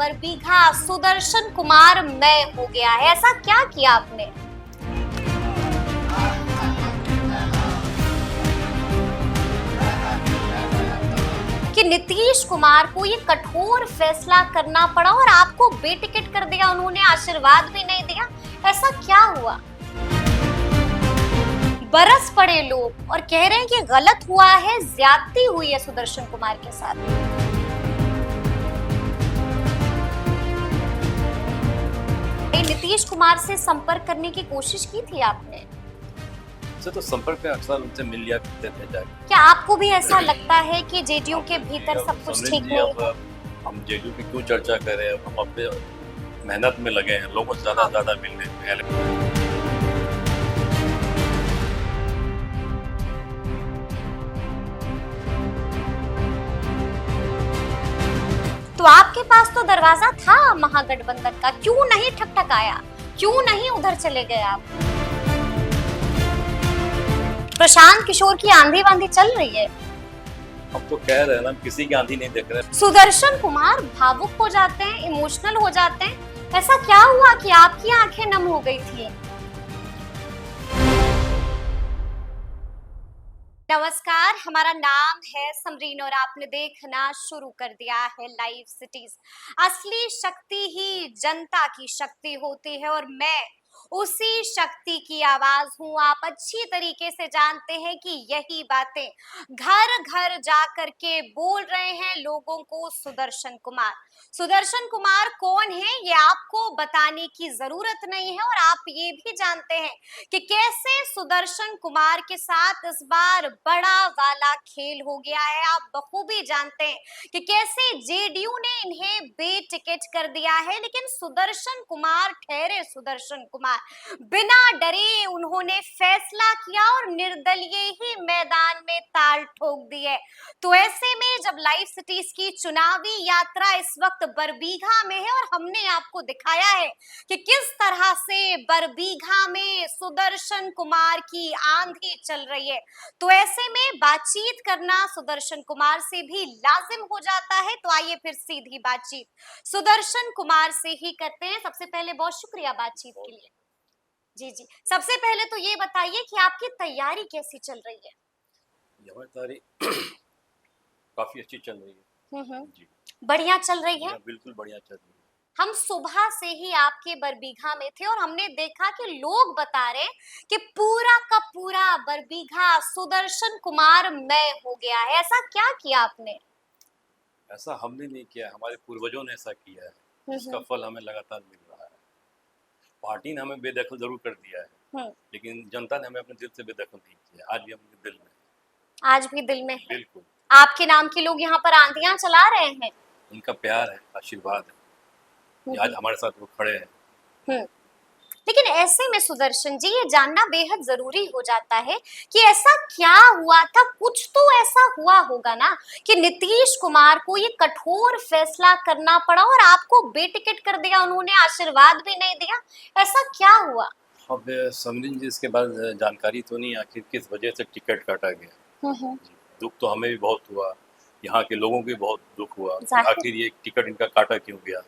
बरबीघा सुदर्शन कुमार मय हो गया है। ऐसा क्या किया आपने? कि नीतीश कुमार को ये कठोर फैसला करना पड़ा और आपको बेटिकट कर दिया उन्होंने, आशीर्वाद भी नहीं दिया। ऐसा क्या हुआ? बरस पड़े लोग और कह रहे हैं कि गलत हुआ है, ज्यादती हुई है सुदर्शन कुमार के साथ। नीतीश कुमार से संपर्क करने की कोशिश की थी आपने? तो संपर्क में अक्सर उनसे मिल लिया करते थे जाके। क्या आपको भी ऐसा लगता है कि जेडीयू के भीतर सब कुछ ठीक नहीं है? हम जेडीयू की क्यों चर्चा करें, हम अपने मेहनत में लगे हैं, लोगों से ज्यादा मिलने में। तो आपके पास तो दरवाजा था महागठबंधन का, क्यों नहीं ठकठकाया? क्यों नहीं उधर चले गए आप? प्रशांत किशोर की आंधी वांधी चल रही है। हम तो कह रहे हैं ना, किसी की आंधी नहीं देख रहे। सुदर्शन कुमार भावुक हो जाते हैं, इमोशनल हो जाते हैं। ऐसा क्या हुआ कि आपकी आंखें नम हो गई थी? नमस्कार, हमारा नाम है समरीन और आपने देखना शुरू कर दिया है लाइव सिटीज। असली शक्ति ही जनता की शक्ति होती है और मैं उसी शक्ति की आवाज हूं। आप अच्छी तरीके से जानते हैं कि यही बातें घर घर जाकर के बोल रहे हैं लोगों को सुदर्शन कुमार। सुदर्शन कुमार कौन है ये आपको बताने की जरूरत नहीं है और आप ये भी जानते हैं कि कैसे सुदर्शन कुमार के साथ इस बार बड़ा वाला खेल हो गया है। आप बखूबी जानते हैं कि कैसे जेडीयू ने इन्हें बेटिकट कर दिया है, लेकिन सुदर्शन कुमार ठहरे सुदर्शन कुमार, बिना डरे उन्होंने फैसला किया और निर्दलीय ही मैदान में ताल ठोक दी है। तो ऐसे में जब लाइव सिटीज की चुनावी यात्रा इस वक्त बरबीघा में है और हमने आपको दिखाया है कि किस तरह से बरबीघा में सुदर्शन कुमार की आंधी चल रही है, तो ऐसे में बातचीत करना सुदर्शन कुमार से भी लाजिम हो जाता है। तो आइए फिर सीधी बातचीत सुदर्शन कुमार से ही करते हैं। सबसे पहले बहुत शुक्रिया बातचीत के लिए। जी, सबसे पहले तो ये बताइए कि आपकी तैयारी कैसी चल रही है? हमारी तैयारी काफी अच्छी चल रही है। जी, बढ़िया चल रही है? बिल्कुल बढ़िया चल रही है। हम सुबह से ही आपके बरबीघा में थे और हमने देखा कि लोग बता रहे कि पूरा का पूरा बरबीघा सुदर्शन कुमार मय हो गया है। ऐसा क्या किया आपने? ऐसा हमने नहीं किया, हमारे पूर्वजों ने ऐसा किया है, जिसका फल हमें लगातार मिल रहा है। पार्टी ने हमें बेदखल जरूर कर दिया है, लेकिन जनता ने हमें अपने दिल से बेदखल नहीं किया। आज भी हमारे दिल में, आज भी दिल में है। बिल्कुल। आपके नाम के लोग यहाँ पर आंधियां चला रहे हैं। उनका प्यार है, आशीर्वाद है, आज हमारे साथ वो खड़े हैं। लेकिन ऐसे में सुदर्शन जी ये जानना बेहद जरूरी हो जाता है कि ऐसा क्या हुआ था। कुछ तो ऐसा हुआ होगा ना कि नीतीश कुमार को ये कठोर फैसला करना पड़ा और आपको बेटिकट कर दिया उन्होंने, आशीर्वाद भी नहीं दिया। ऐसा क्या हुआ? अब समरीन जी, इसके बाद जानकारी तो नहीं आखिर किस वजह से टिकट काटा गया। दुख तो हमें भी बहुत हुआ, यहाँ के लोगों को भी बहुत दुख हुआ, आखिर ये टिकट इनका काटा क्यों गया।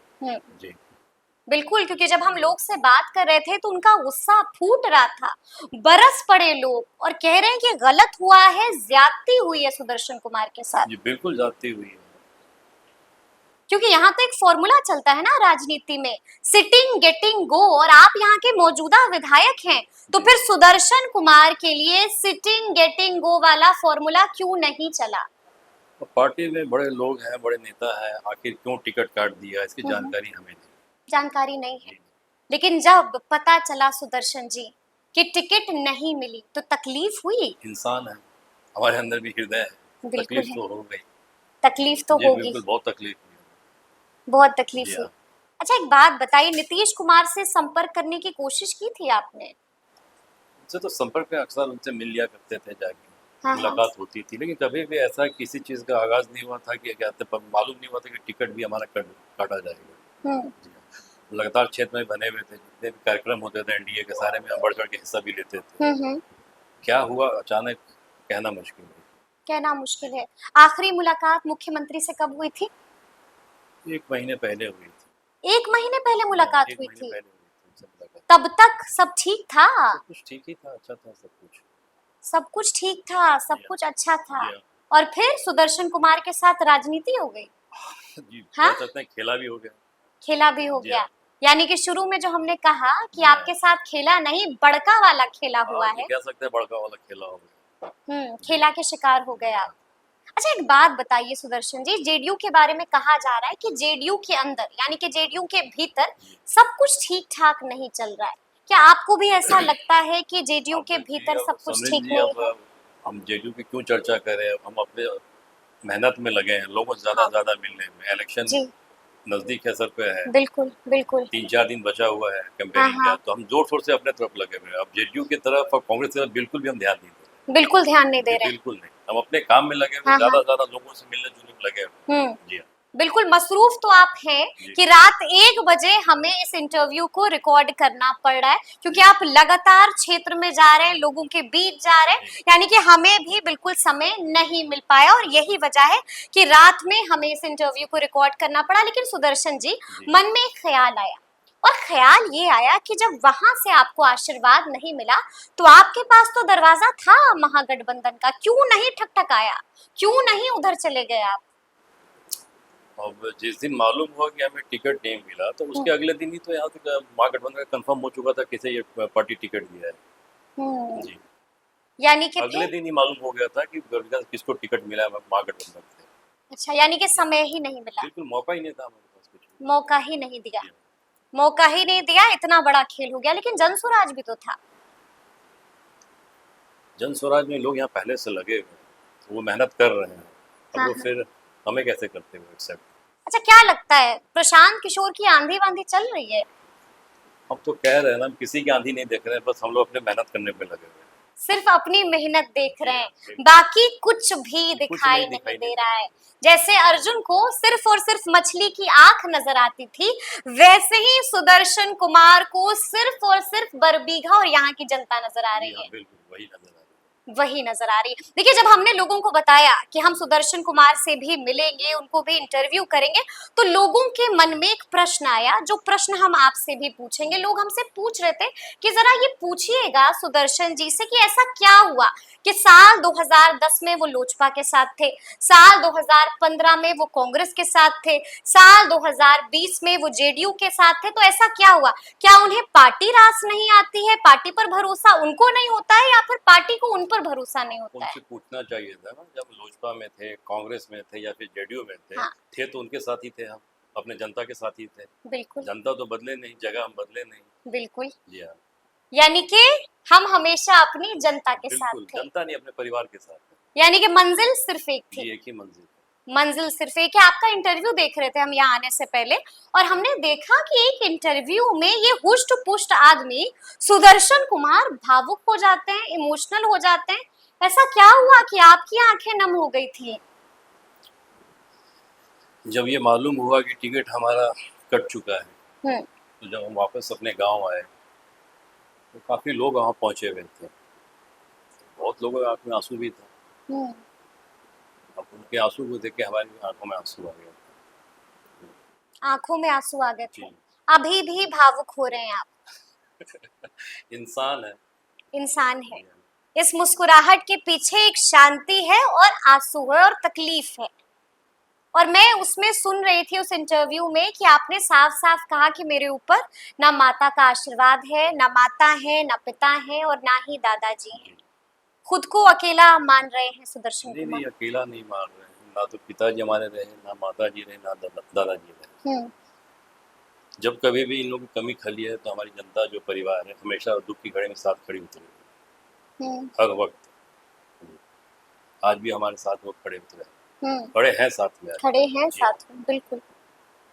जी बिल्कुल, क्योंकि जब हम लोग से बात कर रहे थे तो उनका गुस्सा फूट रहा था। बरस पड़े लोग और कह रहे हैं कि गलत हुआ है, ज्यादती हुई है सुदर्शन कुमार के साथ। जी बिल्कुल ज्यादती हुई है, क्योंकि यहाँ तो एक फॉर्मूला चलता है ना राजनीति में, सिटिंग गेटिंग गो, और आप यहाँ के मौजूदा विधायक हैं, तो फिर सुदर्शन कुमार के लिए सिटिंग गेटिंग गो वाला फॉर्मूला क्यों नहीं चला? तो पार्टी में बड़े लोग हैं, बड़े नेता हैं, आखिर क्यों टिकट काट दिया इसकी जानकारी हमें नहीं। जानकारी नहीं है, लेकिन जब पता चला सुदर्शन जी कि टिकट नहीं मिली तो तकलीफ हुई? इंसान है, हमारे अंदर भी हृदय है, तकलीफ तो हो गई। तकलीफ तो होगी, बिल्कुल, बहुत तकलीफ हुई, बहुत तकलीफ हुई। अच्छा एक बात बताइए, नीतीश कुमार से संपर्क करने की कोशिश की थी आपने? उनसे तो संपर्क में अक्सर उनसे मिल लिया करते थे जाके, मुलाकात होती थी, लेकिन कभी भी ऐसा किसी चीज का आगाज नहीं हुआ था कि मालूम नहीं हुआ था कि टिकट भी हमारा काटा जाएगा। लगातार क्षेत्र में बने हुए थे, जितने भी कार्यक्रम होते थे एनडीए के, सारे में हम बढ़ चढ़ के हिस्सा भी लेते थे। क्या हुआ अचानक कहना मुश्किल है। कहना मुश्किल है। आखिरी मुलाकात मुख्यमंत्री से कब हुई थी? 1 महीने पहले हुई थी। 1 महीने पहले मुलाकात एक हुई महीने थी। पहले हुई थी उनसे मुलाकात। तब तक सब ठीक था? सब कुछ ठीक ही था, अच्छा था सब कुछ। सब कुछ ठीक था, जी सब हाँ, कुछ अच्छा था। जी हाँ। और फिर सुदर्शन कुमार के साथ राजनीति हो गई। जी, हाँ? कह सकते हैं खेला भी हो गया। खेला भी हो जी गया। हाँ, यानी कि शुरू में जो हमने कहा कि जी हाँ। आपके साथ खेला नहीं, बड़का वाला खेला हुआ जी है। कह सकते हैं बड़का वाला खेला हो गया। जी, खेला के शिकार हो गए जी आप। हाँ। अच्छा, एक बात बताइए सुदर्शन जी, जेडीयू के बारे में कहा जा रहा है कि जेडीयू के अंदर यानी कि जेडीयू के भीतर जी। सब कुछ ठीक-ठाक नहीं चल रहा है। क्या आपको भी ऐसा लगता है कि जेडीयू अब के जी, भीतर अब सब कुछ समरीन ठीक जी, नहीं अब है? हम जेडीयू की क्यों चर्चा करें? अब हम अपने मेहनत में लगे हैं, लोगों से हाँ, ज़्यादा मिलने में। इलेक्शन जी, नज़दीक है, सर पे है। बिल्कुल, बिल्कुल। 3-4 दिन बचा हुआ है हाँ, कैंपेनिंग का, हाँ, तो हम ज़ोर-शोर से अपने तरफ लगे हुए हैं। अब जेडीयू की तरफ और कांग्रेस की तरफ बिल्कुल भी हम ध्यान नहीं दे रहे बिल्कुल ध्यान नहीं हैं। दे जी, रहे हैं। बिल्कुल नहीं। हम अपने काम में लगे हुए हैं, हाँ, हाँ। ज़्यादा से ज़्यादा लोगों से मिलने-जुलने में लगे हुए हैं। हुँ। जी हाँ, बिल्कुल मसरूफ तो आप हैं जी। कि रात 1 बजे हमें इस इंटरव्यू को रिकॉर्ड करना पड़ रहा है क्योंकि जी, आप लगातार क्षेत्र में जा रहे हैं, लोगों के बीच जा रहे हैं, जी, यानी कि हमें भी बिल्कुल समय नहीं मिल पाया और यही वजह है कि रात में हमें इस इंटरव्यू को रिकॉर्ड करना पड़ा। लेकिन सुदर्शन जी, जी। मन में एक ख्याल आया और ख्याल ये आया कि जब वहां से आपको आशीर्वाद नहीं मिला तो आपके पास तो दरवाजा था महागठबंधन का, क्यों नहीं ठकठकाया, क्यों नहीं उधर चले गए आप? अब जिस दिन मालूम हुआ कि हमें टिकट नहीं मिला, तो उसके अगले दिन ही तो यहाँ तक महागठबंधन का कंफर्म हो चुका था किसे ये पार्टी टिकट दिया है। हम्म, जी, यानी कि अगले फिर दिन ही मालूम हो गया था कि किसको टिकट मिला है महागठबंधन से। अच्छा, यानी कि जी, समय ही नहीं मिला, बिल्कुल मौका ही नहीं था हमारे पास कुछ भी। मौका ही नहीं दिया, जी हाँ। मौका ही नहीं दिया, इतना बड़ा खेल हो गया। लेकिन जनसुराज भी तो था। जन स्वराज में लोग यहाँ पहले से लगे हुए हैं, तो वो मेहनत कर रहे हैं। अब हाँ वो हाँ। फिर हमें कैसे करते हुए एक्सेप्ट? अच्छा, क्या लगता है प्रशांत किशोर की आंधी वांधी चल रही है? हम तो कह रहे हैं ना, हम किसी की आंधी नहीं देख रहे हैं, बस हम लोग अपने मेहनत करने पे लगे हुए हैं। सिर्फ अपनी मेहनत देख जी रहे हाँ, हैं, बिल्कुल। बाकी कुछ भी कुछ दिखाई नहीं नहीं दिखाई नहीं दे दे रहा रहा। है। जैसे अर्जुन को सिर्फ और सिर्फ मछली की आंख नजर आती थी, वैसे ही सुदर्शन कुमार को सिर्फ और सिर्फ बरबीघा और यहाँ की जनता नजर आ जी रही हाँ, है, बिल्कुल वही नजर आ रही वही नजर आ रही है। देखिए, जब हमने लोगों को बताया कि हम सुदर्शन कुमार से भी मिलेंगे, उनको भी इंटरव्यू करेंगे, तो लोगों के मन में एक प्रश्न आया, जो प्रश्न हम आपसे भी पूछेंगे। लोग हमसे पूछ रहे थे कि जरा ये पूछिएगा सुदर्शन जी से कि ऐसा क्या हुआ कि साल 2010 में वो लोजपा के साथ थे, साल 2015 में वो कांग्रेस के साथ थे, साल 2020 में वो जेडीयू के साथ थे, तो ऐसा क्या हुआ? क्या उन्हें पार्टी रास नहीं आती है, पार्टी पर भरोसा उनको नहीं होता है, या फिर पार्टी को उन पर भरोसा नहीं है। होता है? उनसे पूछना चाहिए था ना, जब लोजपा में थे, कांग्रेस में थे या फिर जेडीयू में हाँ, थे तो उनके साथ ही थे हम, अपने जनता के साथ ही थे। बिल्कुल, जनता तो बदले नहीं, जगह हम बदले नहीं। बिल्कुल। जी हाँ, यानी कि हम हमेशा अपनी जनता के साथ बिल्कुल, थे, जनता नहीं अपने परिवार के साथ है। यानी कि मंजिल सिर्फ एक थी, जी, एक ही मंजिल है। मंजिल सिर्फ एक है। आपका इंटरव्यू देख रहे थे हम यहाँ आने से पहले, और हमने देखा कि एक इंटरव्यू में ये हुष्ट पुष्ट आदमी सुदर्शन कुमार भावुक हो जाते हैं, इमोशनल हो जाते हैं। ऐसा क्या हुआ कि आपकी आंखें नम हो गई थी? जब ये मालूम हुआ कि टिकट हमारा कट चुका है, हम्म, तो जब हम वापस अपने गाँव आए, तो काफ़ी लोग वहाँ पहुँचे हुए थे। बहुत लोगों की आँख में आँसू भी था। हम्म। अब उनके आँसू को देख के हमारी आँखों में आँसू आ गए। आंखों में आंसू आ गए थे। जी, अभी भी भावुक हो रहे हैं आप, इंसान है। इंसान है। जी हाँ। इस मुस्कुराहट के पीछे एक शांति है और आंसू है और तकलीफ है। और मैं उसमें सुन रही थी उस इंटरव्यू में कि आपने साफ साफ कहा कि मेरे ऊपर ना माता का आशीर्वाद है, ना माता है, ना पिता है, और ना ही दादाजी हैं। जी। खुद को अकेला मान रहे हैं सुदर्शन नहीं, कुमार। नहीं, अकेला नहीं मार रहे हैं। ना तो पिताजी हमारे रहे, ना माताजी रहे, ना दादाजी रहे। हम्म, जब कभी भी इन लोगों की कमी खली है, तो हमारी जनता जो परिवार है, हमेशा दुःख की घड़ी में साथ खड़ी उतरी है, हम्म, हर वक़्त। आज भी हमारे साथ वो खड़े उतरे हैं, हम्म। खड़े हैं साथ में आज भी। खड़े हैं जी हाँ। साथ में, बिल्कुल।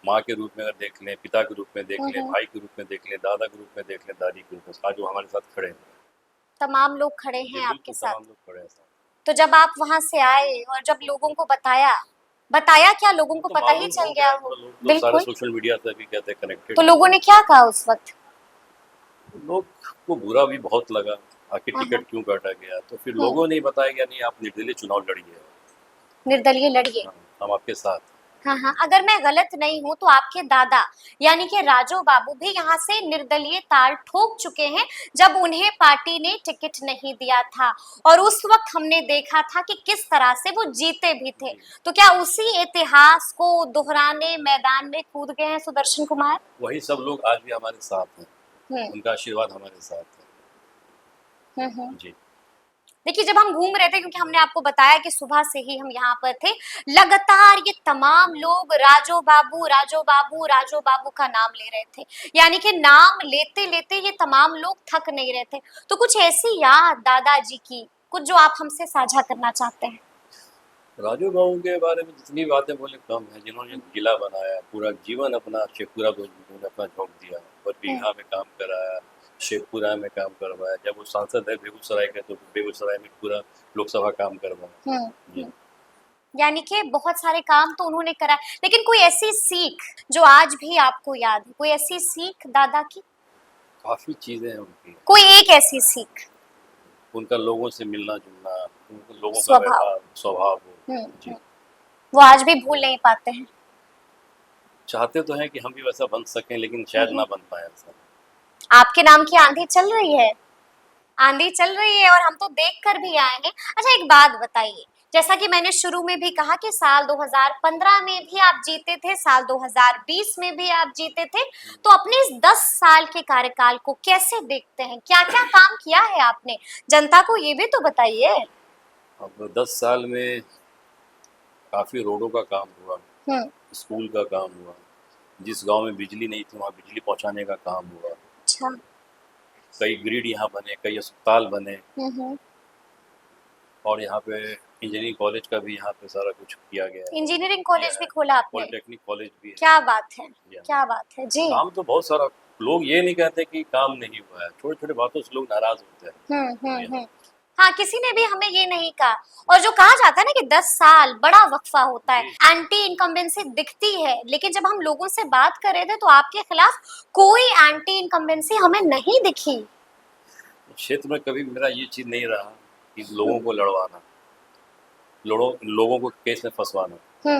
माँ के रूप में अगर देख लें, पिता के रूप में देख लें, हम्म। भाई के रूप में देख लें, दादा के रूप में देख लें, दादी के रूप में, आज वो हमारे साथ खड़े हैं। तमाम लोग खड़े जी, हैं आपके बिल्कुल साथ। तमाम लोग खड़े हैं साथ। तो जब आप वहां से आए और जब लोगों को बताया, बताया क्या? लोगों को तो पता ही मालूम चल हो गया गया, हो। तो लोग तो सारे बिल्कुल। सोशल मीडिया से भी कहते हैं कनेक्टेड तो हैं। लोगों ने क्या कहा उस वक्त? लोग को बुरा भी बहुत लगा, आखिर हाँ, हाँ। टिकट क्यों काटा गया? तो फिर लोगों ने बताया कि नहीं, आप निर्दलीय चुनाव लड़िए, निर्दलीय लड़िए। हम आपके साथ हैं। हाँ हाँ, अगर मैं गलत नहीं हूँ तो आपके दादा यानी कि राजू बाबू भी यहाँ से निर्दलीय ताल ठोक चुके हैं जब उन्हें पार्टी ने टिकट नहीं दिया था, और उस वक्त हमने देखा था कि किस तरह से वो जीते भी थे। जी। तो क्या उसी इतिहास को दोहराने मैदान में कूद गए हैं सुदर्शन कुमार? वही सब लोग आज भी हमारे साथ हैं, हम्म उनका आशीर्वाद हमारे साथ हम्म। है। जी। देखिए, जब हम घूम रहे थे, क्योंकि हमने आपको बताया कि सुबह से ही हम यहाँ पर थे, लगातार ये तमाम लोग राजो बाबू राजो बाबू राजो बाबू का नाम ले रहे थे, यानी कि नाम लेते लेते ये तमाम लोग थक नहीं रहे थे। तो कुछ ऐसी याद दादाजी की, कुछ जो आप हमसे साझा करना चाहते हैं? राजू बाबू के बारे में जितनी बातें बोले कम है, जिन्होंने जिला बनाया, पूरा जीवन अपना शेखपुरा में उन्होंने अपना झोंक दिया और बीघा में काम कराया, शेखपुरा में काम करवाया। जब वो सांसद है बेगूसराय के तो बेगूसराय में पूरा लोकसभा काम करवाया। जी। यानी कि बहुत सारे काम तो उन्होंने करा, लेकिन कोई ऐसी सीख जो आज भी आपको याद है, कोई ऐसी सीख दादा की, काफ़ी चीज़ें हैं उनकी। कोई एक ऐसी सीख? उनका लोगों से मिलना जुलना, उनके लोगों का स्वभाव। व्यवहार स्वभाव हो। जी। वो आज भी भूल नहीं पाते हैं। चाहते तो हैं कि हम भी वैसा बन सकें, लेकिन शायद ना बन पाए ऐसा। आपके नाम की आंधी चल रही है, आंधी चल रही है, और हम तो देख कर भी आए हैं। अच्छा, एक बात बताइए, जैसा कि मैंने शुरू में भी कहा कि साल 2015 में भी आप जीते थे, साल 2020 में भी आप जीते थे, तो अपने इस 10 साल के कार्यकाल को कैसे देखते हैं? क्या क्या काम किया है आपने, जनता को ये भी तो बताइए। अब 10 साल में काफ़ी रोडों का काम हुआ, स्कूल का काम हुआ, जिस गांव में बिजली नहीं थी वहाँ बिजली पहुंचाने का काम हुआ। अच्छा। कई ग्रिड यहाँ बने, कई अस्पताल बने, और यहाँ पे इंजीनियरिंग कॉलेज का भी यहाँ पे सारा कुछ किया गया है। इंजीनियरिंग कॉलेज भी खोला आपने? पॉलिटेक्निक कॉलेज भी है। क्या बात है, जी हाँ। क्या बात है जी। काम तो बहुत सारा, लोग ये नहीं कहते कि काम नहीं हुआ है, छोटे छोटे बातों से लोग नाराज होते हैं। जी हाँ। हाँ, किसी ने भी हमें ये नहीं कहा। और जो कहा जाता है ना कि 10 साल बड़ा वक्फा होता है, एंटी इनकम्बेंसी दिखती है, लेकिन जब हम लोगों से बात कर रहे थे तो आपके खिलाफ कोई एंटी इनकम्बेंसी हमें नहीं दिखी। क्षेत्र में कभी मेरा ये चीज़ नहीं रहा कि लोगों को लड़वाना, लोगों को केस में फंसवाना।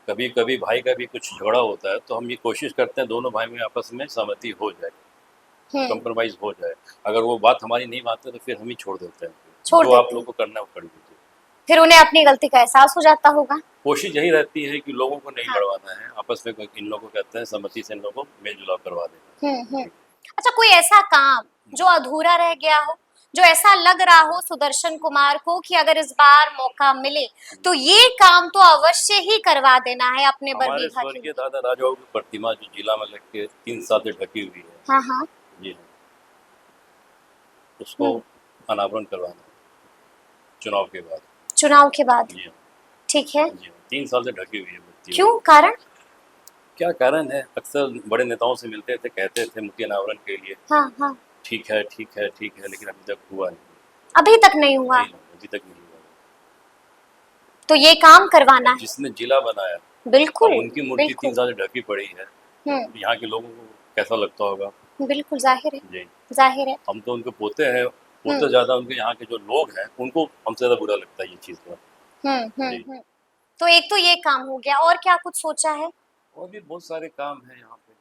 कभी कभी भाई का भी कुछ झगड़ा होता है तो हम ये कोशिश करते हैं दोनों भाई में आपस में सहमति हो जाए, कंप्रोमाइज हो जाए। अगर वो बात हमारी नहीं मानते तो फिर हम ही छोड़ देते हैं, जो आप लोगों को करना है वो कर दीजिए। फिर उन्हें अपनी गलती का एहसास हो जाता होगा। कोशिश यही रहती है कि लोगों को नहीं लड़वाना है, आपस में इन लोगों को कहते हैं सहमति से इन लोगों को मेल जुलाव करवा देना। अच्छा, कोई ऐसा काम जो अधूरा रह गया हो, जो ऐसा लग रहा हो सुदर्शन कुमार को कि अगर इस बार मौका मिले तो ये काम तो अवश्य ही करवा देना है अपने हमारे स्वर्गीय दादा राजा की प्रतिमा जो जिला में लग के 3 साल से ढकी हुई है, हाँ हाँ, जी हाँ, उसको अनावरण करवाना चुनाव के बाद। चुनाव के बाद? जी हाँ। ठीक है। जी हाँ, 3 साल से ढकी हुई है मूर्ति। क्यों, कारण? क्या कारण है? अक्सर बड़े नेताओं से मिलते थे, कहते थे मूर्ति अनावरण के लिए। हाँ हाँ, ठीक है ठीक है ठीक है, लेकिन अभी तक हुआ नहीं। अभी तक नहीं हुआ? अभी तक नहीं हुआ। तो ये काम करवाना है। जिसने जिला बनाया, बिल्कुल, उनकी मूर्ति 3 साल से ढकी पड़ी है, यहाँ के लोगों को कैसा लगता होगा? बिल्कुल जाहिर है। जी, जाहिर है। हम तो उनके पोते हैं, पोते ज्यादा उनके यहाँ के जो लोग हैं उनको हमसे ज्यादा बुरा लगता है ये चीज का। तो एक तो ये काम हो गया, और क्या कुछ सोचा है? और भी बहुत सारे काम हैं यहाँ पे,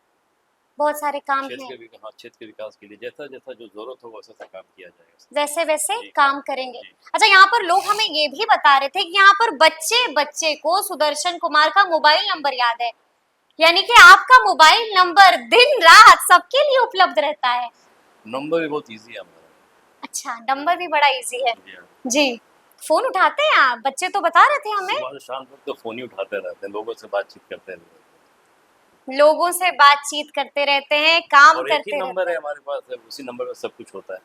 बहुत सारे काम क्षेत्र हैं। क्षेत्र के विकास के लिए जैसा जैसा जो जरूरत होगा वैसा काम किया जाएगा, वैसे वैसे काम करेंगे। अच्छा, यहाँ पर लोग हमें ये भी बता रहे थे कि यहाँ पर बच्चे बच्चे को सुदर्शन कुमार का मोबाइल नंबर याद है, यानी कि आपका मोबाइल नंबर दिन रात सबके लिए उपलब्ध रहता है। नंबर भी बहुत इजी है हमारा। अच्छा, नंबर भी बड़ा इजी है जी। फोन उठाते हैं आप? बच्चे तो बता रहे थे हमें। सुबह से शाम तक तो फोन ही उठाते रहते हैं, लोगों से बातचीत करते रहते हैं। लोगों से बातचीत करते रहते हैं, काम और करते एक ही नंबर है हमारे पास, उसी नंबर पर सब कुछ होता है।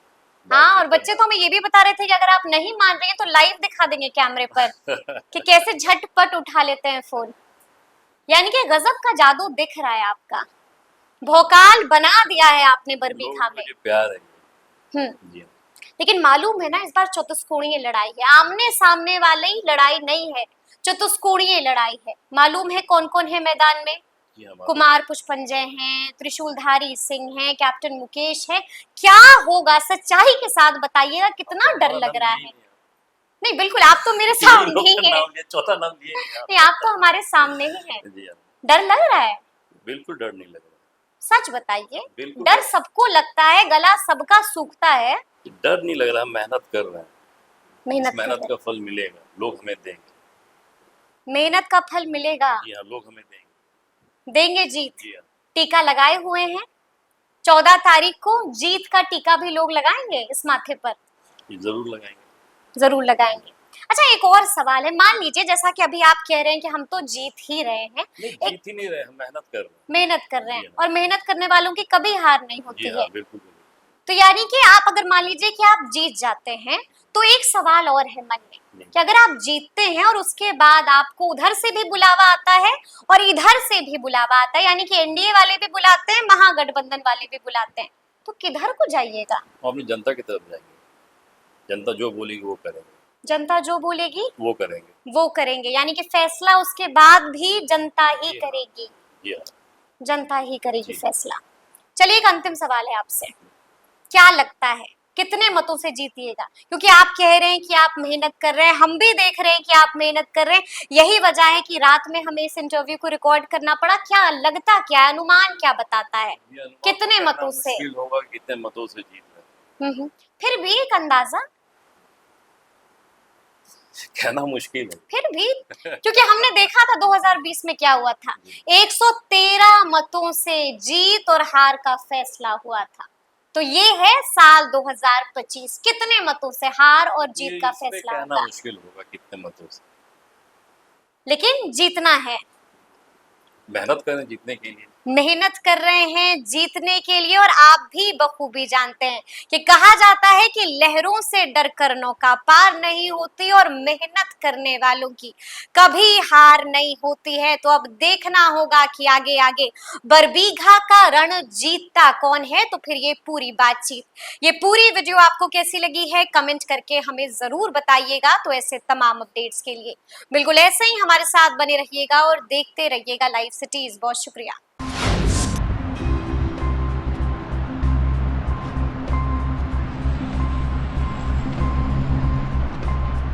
हाँ, और बच्चे तो हमें ये भी बता रहे थे कि अगर आप नहीं मान रहे हैं तो लाइव दिखा देंगे कैमरे पर कि कैसे झटपट उठा लेते हैं फोन। यानी कि गजब का जादू दिख रहा है आपका, भौकाल बना दिया है आपने बरबीघा में। प्यार है। जी। लेकिन मालूम है ना, इस बार चतुष्कोणीय लड़ाई है, आमने सामने वाली लड़ाई नहीं है, चतुष्कोणीय लड़ाई है। मालूम है कौन कौन है मैदान में? कुमार पुष्पंजय हैं, त्रिशूलधारी सिंह हैं, कैप्टन मुकेश है। क्या होगा, सच्चाई के साथ बताइएगा, कितना डर लग रहा है? नहीं बिल्कुल, आप तो मेरे तीन सामने लोग ही का हैं। नाम लिया, चौथा नाम लिए नहीं आप। नहीं, आप तो हमारे सामने ही हैं। जी हाँ, डर लग रहा है? बिल्कुल डर नहीं लग रहा, सच बताइए। बिल्कुल डर सबको लगता है, गला सबका सूखता है। डर नहीं लग रहा, हम मेहनत कर रहे हैं, इस मेहनत कर मेहनत रहे का फल मिलेगा, लोग हमें देंगे। हैं। मेहनत का फल मिलेगा। जी हाँ, लोग हमें देंगे। देंगे जीत। जी हाँ, टीका लगाए हुए हैं। 14 तारीख को जीत का टीका भी लोग लगाएंगे इस माथे पर। ये जरूर लगाएंगे। जरूर लगाएंगे। अच्छा, एक और सवाल है, मान लीजिए जैसा कि अभी आप कह रहे हैं कि हम तो जीत ही रहे हैं, नहीं, एक जीत ही नहीं रहे, हम मेहनत कर रहे हैं। मेहनत कर रहे हैं जी हाँ, और मेहनत करने वालों की कभी हार नहीं जी होती हाँ, है। बिल्कुल बिल्कुल। तो यानी कि आप अगर मान लीजिए कि आप जीत जाते हैं, तो एक सवाल और है मन में कि अगर आप जीतते हैं और उसके बाद आपको उधर से भी बुलावा आता है और इधर से भी बुलावा आता है, यानी कि एनडीए वाले भी बुलाते हैं, महागठबंधन वाले भी बुलाते हैं, तो किधर को जाइएगा? हम अपनी जनता की तरफ जाएंगे, जनता जो बोलेगी वो करेंगे। जनता जो बोलेगी वो करेंगे। वो करेंगे, यानी कि फैसला उसके बाद भी जनता ही जी हाँ, करेगी। जी हाँ, जनता ही करेगी जी। फैसला। चलिए, एक अंतिम सवाल है आपसे, क्या लगता है कितने मतों से जीतिएगा? क्योंकि आप कह रहे हैं कि आप मेहनत कर रहे हैं, हम भी देख रहे हैं कि आप मेहनत कर रहे हैं, यही वजह है कि रात में हमें इस इंटरव्यू को रिकॉर्ड करना पड़ा। क्या लगता, क्या अनुमान क्या बताता है, ये अनुमान कितने कहना मतों से? मुश्किल होगा कि कितने मतों से जीत रहे हैं। फिर भी एक अंदाजा, कहना मुश्किल है। फिर भी क्योंकि हमने देखा था 2020 में क्या हुआ था, 113 मतों से जीत और हार का फैसला हुआ था। तो ये है साल 2025, कितने मतों से हार और जीत का इस पे फैसला कहना होगा, मुश्किल होगा कितने मतों से। लेकिन जीतना है। मेहनत करें जीतने के लिए। मेहनत कर रहे हैं जीतने के लिए, और आप भी बखूबी जानते हैं कि कहा जाता है कि लहरों से डरकर नौका पार नहीं होती और मेहनत करने वालों की कभी हार नहीं होती है। तो अब देखना होगा कि आगे आगे बरबीघा का रण जीतता कौन है। तो फिर ये पूरी बातचीत, ये पूरी वीडियो आपको कैसी लगी है, कमेंट करके हमें जरूर बताइएगा। तो ऐसे तमाम अपडेट्स के लिए बिल्कुल ऐसे ही हमारे साथ बने रहिएगा और देखते रहिएगा लाइव सिटीज। बहुत शुक्रिया।